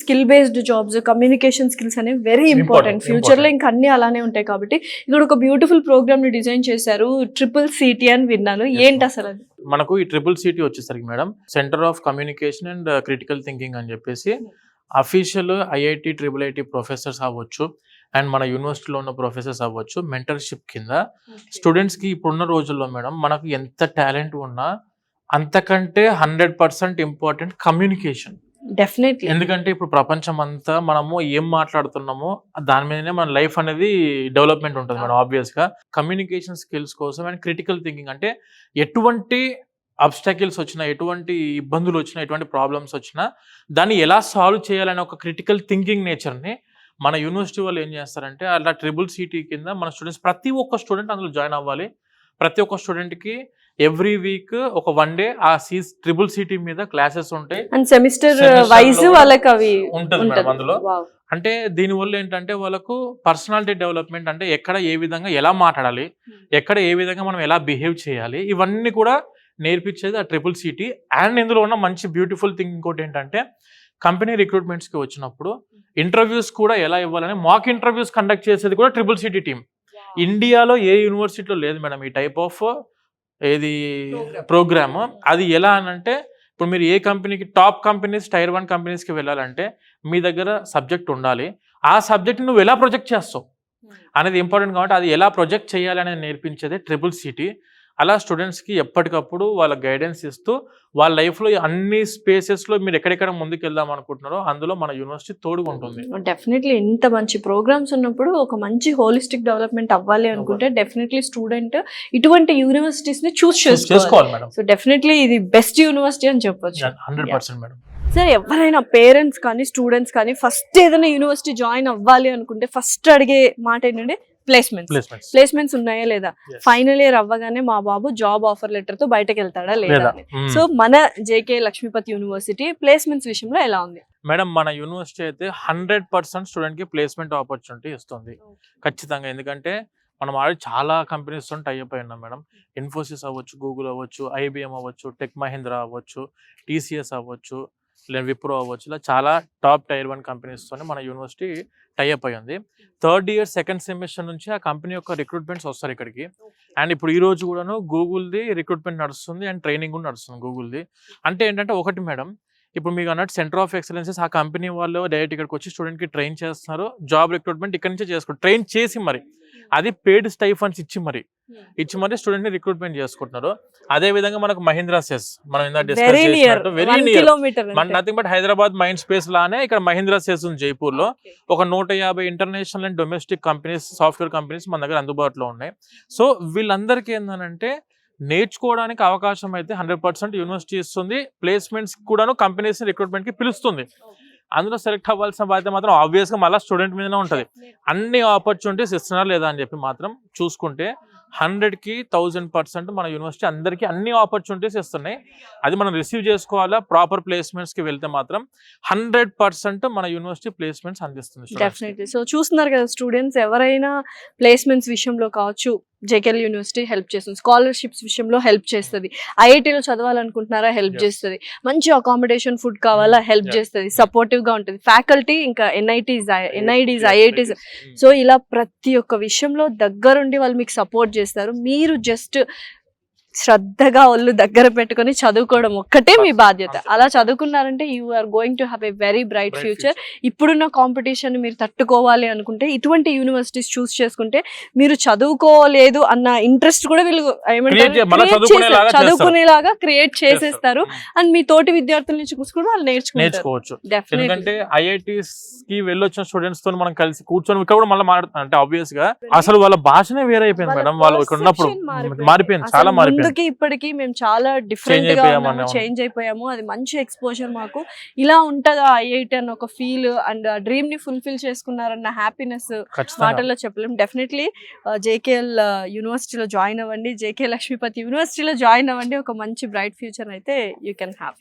Skill based jobs, communication skills అనేవి very important. Future లో ఇంకా అన్ని అలానే ఉంటాయి కాబట్టి ఇక్కడ ఒక బ్యూటిఫుల్ ప్రోగ్రామ్ ని డిజైన్ చేశారు. CCC అని విన్నాను, ఏంటి అసలు అది? మనకు ఈ CCC వచ్చేసరికి madam centre of communication and critical thinking అని చెప్పేసి అఫీషియల్ IIT IIIT ప్రొఫెసర్స్ అవ్వచ్చు అండ్ మన యూనివర్సిటీలో ఉన్న ప్రొఫెసర్స్ అవ్వచ్చు మెంటర్షిప్ కింద స్టూడెంట్స్కి ఇప్పుడున్న రోజుల్లో మేడం మనకు ఎంత టాలెంట్ ఉన్నా అంతకంటే 100% ఇంపార్టెంట్ కమ్యూనికేషన్. డెఫినెట్లీ. ఎందుకంటే ఇప్పుడు ప్రపంచం అంతా మనము ఏం మాట్లాడుతున్నామో దాని మీదనే మన లైఫ్ అనేది డెవలప్మెంట్ ఉంటుంది మేడం. ఆబ్వియస్గా కమ్యూనికేషన్ స్కిల్స్ కోసం అండ్ క్రిటికల్ థింకింగ్ అంటే ఎటువంటి అబ్స్టాకిల్స్ వచ్చినా, ఎటువంటి ఇబ్బందులు వచ్చినా, ఎటువంటి ప్రాబ్లమ్స్ వచ్చినా దాన్ని ఎలా సాల్వ్ చేయాలనే ఒక క్రిటికల్ థింకింగ్ నేచర్ని మన యూనివర్సిటీ వాళ్ళు ఏం చేస్తారంటే అలా CCC కింద మన స్టూడెంట్స్ ప్రతి ఒక్క స్టూడెంట్ అందులో జాయిన్ అవ్వాలి. ప్రతి ఒక్క స్టూడెంట్కి ఎవ్రీ వీక్ ఒక 1 day ఆ CCC మీద క్లాసెస్ ఉంటాయి అండ్ సెమిస్టర్ వైజ్ వాళ్ళకి అవి ఉంటుంది మేడం అందులో. అంటే దీనివల్ల ఏంటంటే వాళ్ళకు పర్సనాలిటీ డెవలప్మెంట్, అంటే ఎక్కడ ఏ విధంగా ఎలా మాట్లాడాలి, ఎక్కడ ఏ విధంగా మనం ఎలా బిహేవ్ చేయాలి, ఇవన్నీ కూడా నేర్పించేది ఆ CCC. అండ్ ఇందులో ఉన్న మంచి బ్యూటిఫుల్ థింగ్ ఇంకోటి ఏంటంటే కంపెనీ రిక్రూట్మెంట్స్కి వచ్చినప్పుడు ఇంటర్వ్యూస్ కూడా ఎలా ఇవ్వాలని మాక్ ఇంటర్వ్యూస్ కండక్ట్ చేసేది కూడా CCC టీమ్. ఇండియాలో ఏ యూనివర్సిటీలో లేదు మేడం ఈ టైప్ ఆఫ్ ఏది ప్రోగ్రామ్. అది ఎలా అనంటే ఇప్పుడు మీరు ఏ కంపెనీకి టాప్ కంపెనీస్ Tier 1 కంపెనీస్కి వెళ్ళాలంటే మీ దగ్గర సబ్జెక్ట్ ఉండాలి. ఆ సబ్జెక్ట్ నువ్వు ఎలా ప్రొజెక్ట్ చేస్తావు అనేది ఇంపార్టెంట్. కాబట్టి అది ఎలా ప్రొజెక్ట్ చేయాలి అనేది నేర్పించేది CCC. అలా స్టూడెంట్స్కి ఎప్పటికప్పుడు వాళ్ళ గైడెన్స్ ఇస్తూ వాళ్ళ లైఫ్లో అన్ని స్పేసెస్లో మీరు ఎక్కడెక్కడ ముందుకు వెళ్దాం అనుకుంటున్నారో అందులో మన యూనివర్సిటీ తోడుగా ఉంటుంది. డెఫినెట్లీ ఇంత మంచి ప్రోగ్రామ్స్ ఉన్నప్పుడు ఒక మంచి హోలిస్టిక్ డెవలప్మెంట్ అవ్వాలి అనుకుంటే డెఫినెట్లీ స్టూడెంట్ ఇటువంటి యూనివర్సిటీస్ ని చూస్ చేసుకోవాలి మేడం. సో డెఫినెట్లీ ఇది బెస్ట్ యూనివర్సిటీ అని చెప్పొచ్చు. 100% మేడం. సార్, ఎవరైనా పేరెంట్స్ కానీ స్టూడెంట్స్ కానీ ఫస్ట్ ఏదైనా యూనివర్సిటీ జాయిన్ అవ్వాలి అనుకుంటే ఫస్ట్ అడిగే మాట ఏంటంటే ప్లేస్మెంట్స్ ఉన్నాయా లేదా, ఫైనల్ ఇయర్ అవ్వగానే మా బాబు జాబ్ ఆఫర్ లెటర్ తో బయటకు వెళ్తాడా లేదా. సో మన JK లక్ష్మీపతి యూనివర్సిటీ ప్లేస్మెంట్స్ విషయంలో ఎలా ఉంది మేడం? మన యూనివర్సిటీ అయితే 100% స్టూడెంట్ కి ప్లేస్మెంట్ ఆపర్చునిటీ ఇస్తుంది ఖచ్చితంగా. ఎందుకంటే మనం ఆల్రెడీ చాలా కంపెనీస్ తో టైఅప్ అయి ఉన్నాం మేడం. ఇన్ఫోసిస్ అవ్వచ్చు, గూగుల్ అవ్వచ్చు, IBM అవ్వచ్చు, టెక్ మహీంద్రా అవ్వచ్చు, TCS అవ్వచ్చు, లేదా విప్రో అవ్వచ్చు, ఇలా చాలా టాప్ Tier 1 కంపెనీస్తోనే మన యూనివర్సిటీ టైఅప్ అయ్యింది. 3rd year 2nd semester నుంచి ఆ కంపెనీ యొక్క రిక్రూట్మెంట్స్ వస్తారు ఇక్కడికి. అండ్ ఇప్పుడు ఈ రోజు కూడాను గూగుల్ది రిక్రూట్మెంట్ నడుస్తుంది అండ్ ట్రైనింగ్ కూడా నడుస్తుంది గూగుల్ది. అంటే ఏంటంటే ఒకటి మేడం, ఇప్పుడు మీకు అన్నట్టు సెంటర్ ఆఫ్ ఎక్సలెన్సెస్ ఆ కంపెనీ వాళ్ళు డైరెక్ట్ ఇక్కడికి వచ్చి స్టూడెంట్కి ట్రైన్ చేస్తున్నారు. జాబ్ రిక్రూట్మెంట్ ఇక్కడ నుంచే చేసుకుంటారు, ట్రైన్ చేసి మరి అది పెయిడ్ స్టైఫండ్స్ ఇచ్చి మరి స్టూడెంట్ని రిక్రూట్మెంట్ చేసుకుంటున్నారు. అదే విధంగా మనకు మహీంద్రా సెస్ మనం ఇందాక డిస్కస్ చేసినట్టు వెరీ నియర్ మన nothing but Hyderabad mind space లానే ఇక్కడ మహీంద్రా సెస్ ఉంది జైపూర్ లో. ఒక 150 international and domestic companies, software companies మన దగ్గర అందుబాటులో ఉన్నాయి. సో వీళ్ళందరికీ ఏంటంటే నేర్చుకోవడానికి అవకాశం అయితే 100% యూనివర్సిటీ ఇస్తుంది. ప్లేస్మెంట్స్ కూడాను కంపెనీస్ రిక్రూట్మెంట్ కి పిలుస్తుంది. అందులో సెలెక్ట్ అవ్వాల్సిన బాధ్యత మాత్రం ఆబ్వియస్గా మళ్ళీ స్టూడెంట్ మీదనే ఉంటుంది. అన్ని ఆపర్చునిటీస్ ఇస్తున్నారా లేదా అని చెప్పి మాత్రం చూసుకుంటే 100కి 1000% మన యూనివర్సిటీ అందరికీ అన్ని ఆపర్చునిటీస్ ఇస్తున్నాయి. అది మనం రిసీవ్ చేసుకోవాలా. ప్రాపర్ ప్లేస్మెంట్స్కి వెళ్తే మాత్రం 100% మన యూనివర్సిటీ ప్లేస్మెంట్స్ అందిస్తుంది. డెఫినెట్లీ. సో చూస్తున్నారు కదా స్టూడెంట్స్, ఎవరైనా ప్లేస్మెంట్స్ విషయంలో కావచ్చు JKL యూనివర్సిటీ హెల్ప్ చేస్తుంది, స్కాలర్షిప్స్ విషయంలో హెల్ప్ చేస్తుంది, IITలో చదవాలనుకుంటున్నారా హెల్ప్ చేస్తుంది, మంచి అకామిడేషన్ ఫుడ్ కావాలా హెల్ప్ చేస్తుంది, సపోర్టివ్ గా ఉంటుంది, ఫ్యాకల్టీ ఇంకా NIDs IITs. సో ఇలా ప్రతి ఒక్క విషయంలో దగ్గరుండి వాళ్ళు మీకు సపోర్ట్ చేస్తారు. మీరు జస్ట్ శ్రద్ధగా వాళ్ళు దగ్గర పెట్టుకొని చదువుకోవడం ఒక్కటే మీ బాధ్యత. అలా చదువుకున్నారంటే you are going to have a very bright future. ఇప్పుడున్న కాంపిటీషన్ మీరు తట్టుకోవాలి అనుకుంటే ఇటువంటి యూనివర్సిటీస్ చూస్ చేసుకుంటే మీరు చదువుకోలేదు అన్న ఇంట్రెస్ట్ కూడా వీళ్ళు చదువుకునేలాగా క్రియేట్ చేసేస్తారు. అండ్ మీ తోటి విద్యార్థుల నుంచి కూడా వాళ్ళు నేర్చుకోవచ్చు. ఎందుకంటే IITs కి వెళ్ళొచ్చిన స్టూడెంట్స్ తో మనం కలిసి కూర్చొని ఇక్కడ కూడా మళ్ళీ అంటే ఆబ్వియస్ గా అసలు వాళ్ళ భాషనే వేరైపోయింది మేడం. వాళ్ళు ఇక్కడ ఉన్నప్పుడు మారిపోయింది, చాలా మారిపోయింది. ఇప్పటికి మేము చాలా డిఫరెంట్ గా చేంజ్ అయిపోయాము. అది మంచి ఎక్స్పోజర్ మాకు. ఇలా ఉంటదా IIT అన్న ఒక ఫీల్ అండ్ డ్రీమ్ ని ఫుల్ఫిల్ చేసుకున్నారన్న హ్యాపీనెస్ మాటల్లో చెప్పలేము. డెఫినెట్లీ JKL యూనివర్సిటీలో జాయిన్ అవ్వండి, JK లక్ష్మీపతి యూనివర్సిటీలో జాయిన్ అవ్వండి. ఒక మంచి బ్రైట్ ఫ్యూచర్ అయితే యూ కెన్ హ్యావ్.